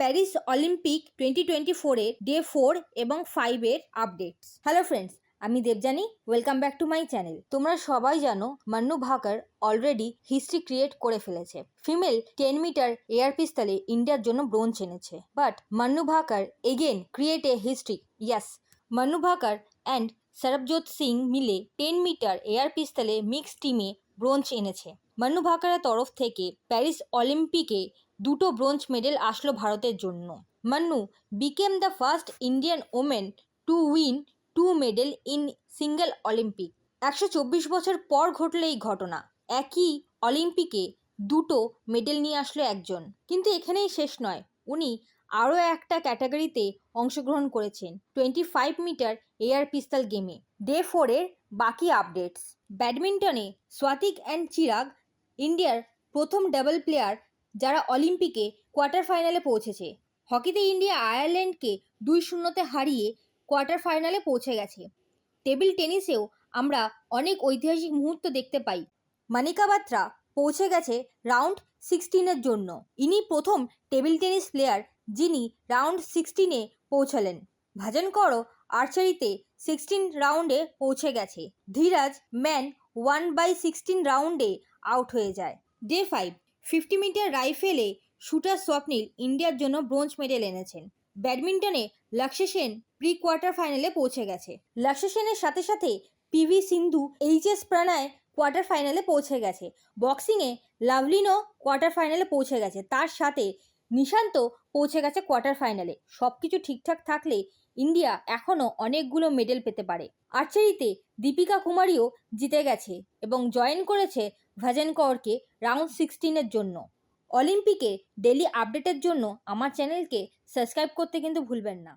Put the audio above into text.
Paris Olympic 2024 day 4 এবং 5 এর updates. Hello friends, আমি Debjani. Welcome back to my channel. তোমরা সবাই জানো Manu Bhaker already history create করে ফেলেছে। ফিমেল 10 মিটার এয়ার পিস্তলে ইন্ডিয়ার জন্য ব্রোঞ্জ এনেছে। But Manu Bhaker again create a history. Yes, Manu Bhaker and Sarabjot Singh মিলে 10 মিটার এয়ার পিস্তলে মিক্সড টিমে ব্রোঞ্জ এনেছে। মান্নু ভাকারের তরফ থেকে প্যারিস অলিম্পিকে 2টো ব্রোঞ্জ মেডেল আসলো ভারতের জন্য। Mannu became the first Indian women to win 2 medal in single Olympic. 124 বছর পর ঘটলো এই ঘটনা। একই অলিম্পিকে 2টো মেডেল নিয়ে আসলো একজন। কিন্তু এখানেই শেষ নয়, উনি আরও একটা ক্যাটাগরিতে অংশগ্রহণ করেছেন 25 মিটার এয়ার পিস্তল গেমে। ডে 4 এর বাকি আপডেটস। ব্যাডমিন্টনে স্বাতিক অ্যান্ড চিরাগ ইন্ডিয়ার প্রথম ডাবল প্লেয়ার যারা অলিম্পিকে কোয়ার্টার ফাইনালে পৌঁছেছে। হকিতে ইন্ডিয়া আয়ারল্যান্ডকে 2-0 হারিয়ে কোয়ার্টার ফাইনালে পৌঁছে গেছে। টেবিল টেনিসেও আমরা অনেক ঐতিহাসিক মুহূর্ত দেখতে পাই। মানিকা বাত্রা পৌঁছে গেছে রাউন্ড 16-এর জন্য। ইনি প্রথম টেবিল টেনিস প্লেয়ার যিনি রাউন্ড 16-এ পৌঁছালেন। ভাজনকরও আর্চারিতে 16 রাউন্ডে পৌঁছে গেছে। ধীরাজ ম্যান 1/16 রাউন্ডে আউট হয়ে যায়। ডে 5 50 মিটার রাইফেলে শুটার স্বপ্নিল ইন্ডিয়ার জন্য ব্রোঞ্জ মেডেল এনেছেন। ব্যাডমিন্টনে লক্ষ্য সেন প্রি কোয়ার্টার ফাইনালে পৌঁছে গেছে। লক্ষ্য সেনের সাথে সাথে পিভি সিন্ধু, এইচএস প্রণয় কোয়ার্টার ফাইনালে পৌঁছে গেছে। বক্সিংয়ে লাভলিনও কোয়ার্টার ফাইনালে পৌঁছে গেছে। তার সাথে নিশান্ত পৌঁছে গেছে কোয়ার্টার ফাইনালে। সব কিছু ঠিকঠাক থাকলে ইন্ডিয়া এখনও অনেকগুলো মেডেল পেতে পারে। আর্চারিতে দীপিকা কুমারীও জিতে গেছে এবং জয়েন করেছে ভাজনকরকে রাউন্ড 16-এর জন্য। অলিম্পিকে ডেলি আপডেটের জন্য আমার চ্যানেলকে সাবস্ক্রাইব করতে কিন্তু ভুলবেন না।